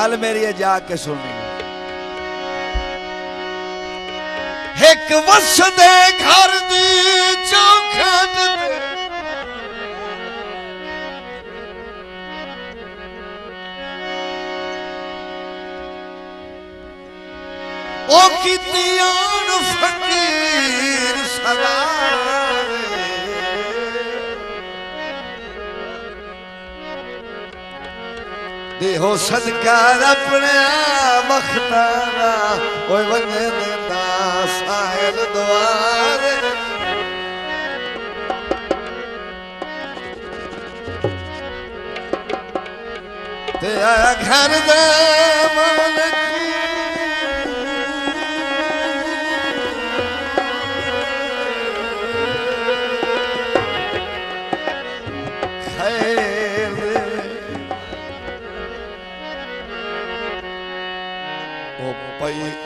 गल मेरी है जाके सुननी। एक वसदे घर दी चौखट ओ कीतियां फकीर सदा देहो सदकार अपने मखतारा ओए वने देता साहिल द्वार ते आया घर दे मालिक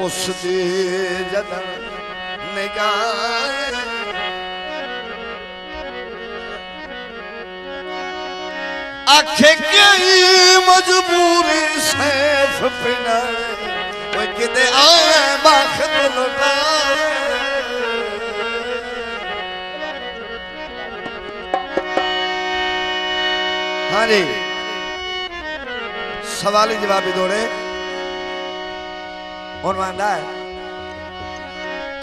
उस दी जदन निगाह आखे कई मजबूरी सैफ पिना कोई किते आए बख्त लुटा हाँ जी सवाली जवाबी दौड़े और मानदा है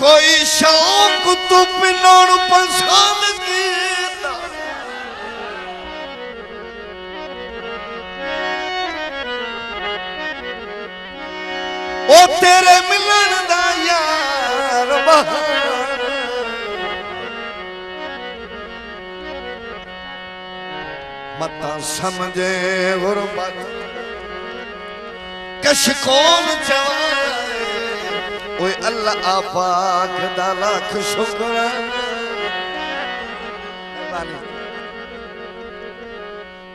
कोई शौक तू पिनोड़ पसंद कीता ओ तेरे मिलन दा यार मता समझे गुरबत कश कौन जवान ओए अल्लाह पाक दा लाख शुक्र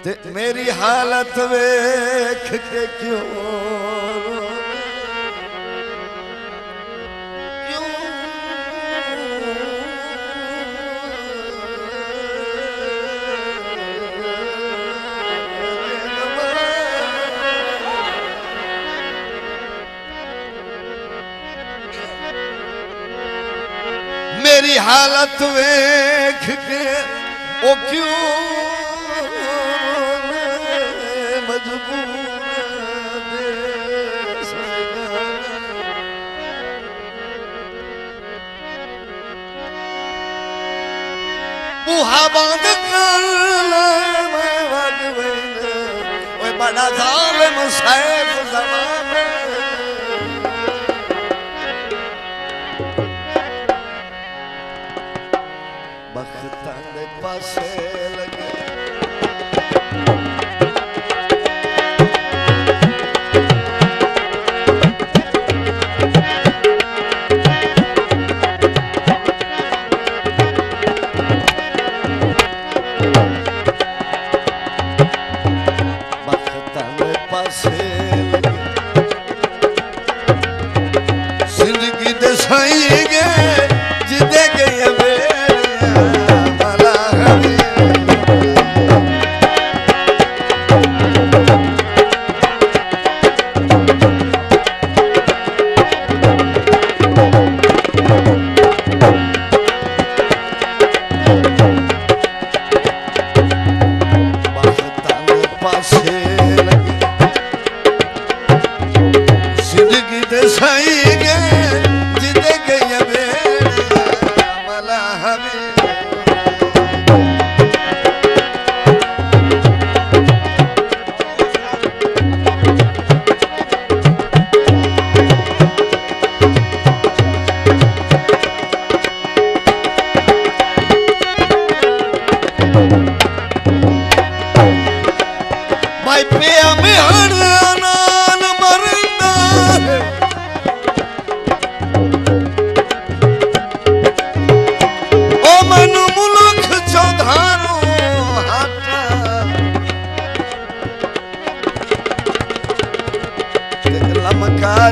ते मेरी हालत वेख के क्यों मेरी हालत वेख के ओ क्यों मजबूर दे बूहा बंद कर मैं वग ओए बड़ा जालिम सैफ ज़माने बख्तां दे पासे लगे बख्तां दे पासे लगे जिंदगी दे साईं गए जिदे गए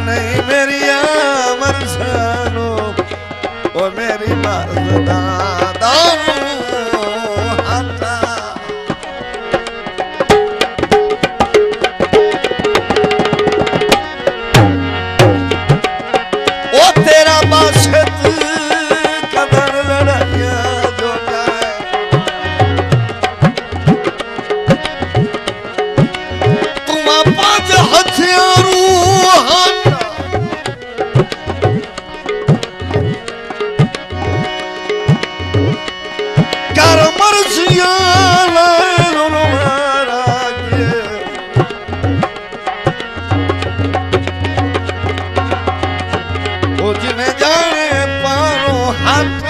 नहीं मेरी आमर सानो ओ मेरी मर्दा दारू हाथा वो जिन्हें जाने पारो हाथ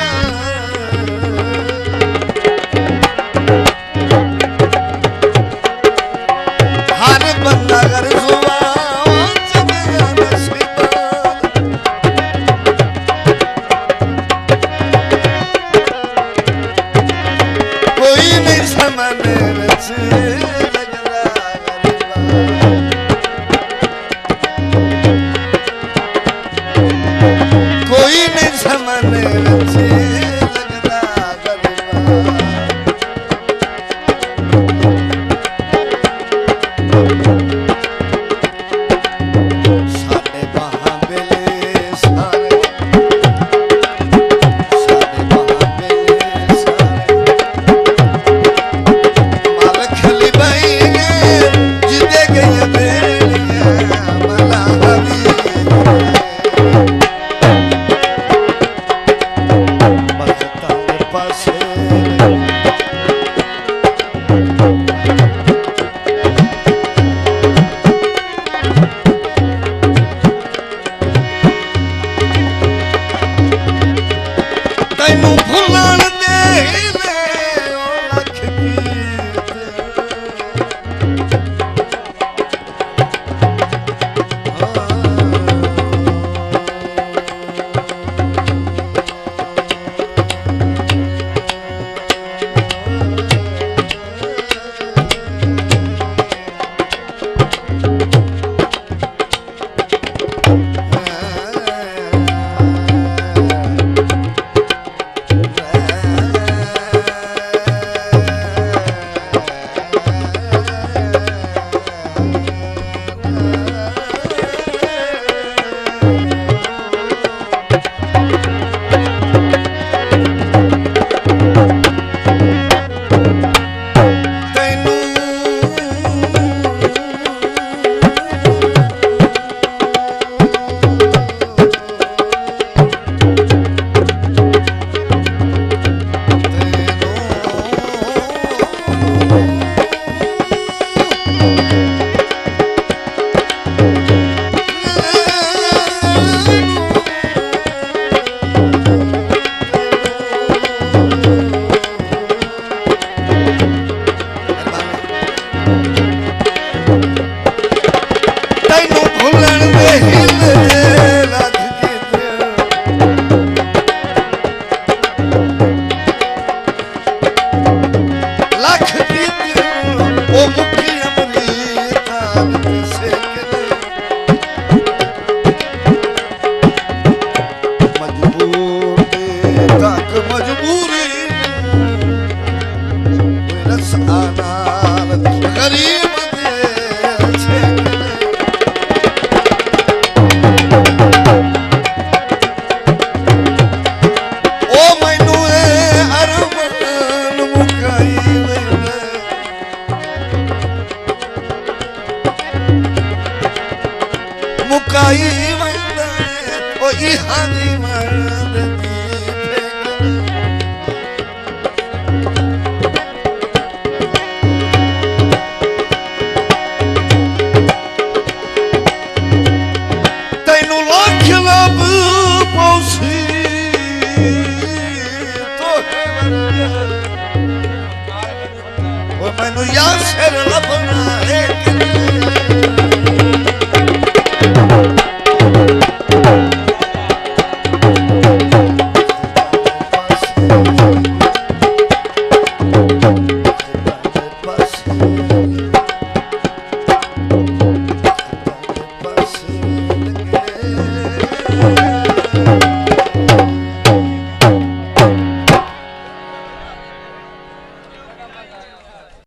हर बंदा कर सुबह